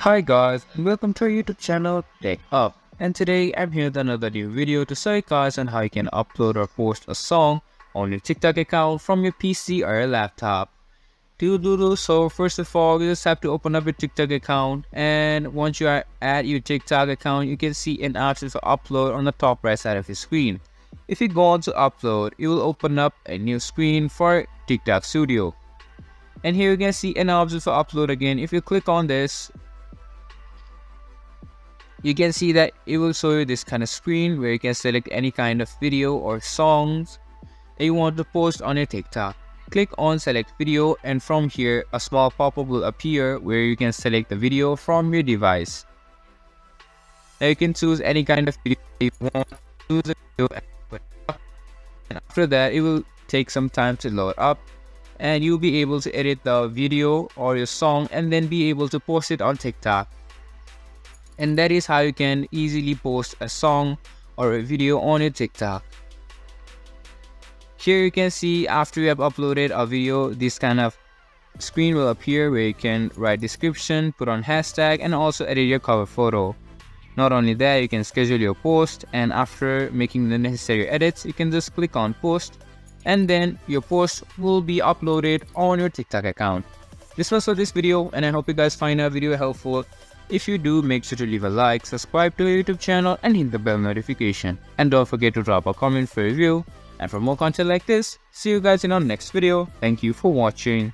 Hi guys, and welcome to our YouTube channel TechUp. And today I'm here with another new video to show you guys on how you can upload or post a song on your TikTok account from your PC or your laptop. To do so, first of all, you just have to open up your TikTok account, and once you are at your TikTok account, you can see an option for upload on the top right side of your screen. If you go on to upload, it will open up a new screen for TikTok Studio. And here you can see an option for upload again. If you click on this, you can see that it will show you this kind of screen where you can select any kind of video or songs that you want to post on your TikTok. Click on select video, and from here a small pop-up will appear where you can select the video from your device. Now you can choose any kind of video you want, choose a video and put it up. And after that it will take some time to load up, and you'll be able to edit the video or your song and then be able to post it on TikTok. And that is how you can easily post a song or a video on your TikTok. Here you can see after you have uploaded a video, this kind of screen will appear where you can write description, put on hashtag, and also edit your cover photo. Not only that, you can schedule your post, and after making the necessary edits, you can just click on post, and then your post will be uploaded on your TikTok account. This was for this video, and I hope you guys find our video helpful. If you do, make sure to leave a like, subscribe to our YouTube channel, and hit the bell notification. And don't forget to drop a comment for review. And for more content like this, see you guys in our next video. Thank you for watching.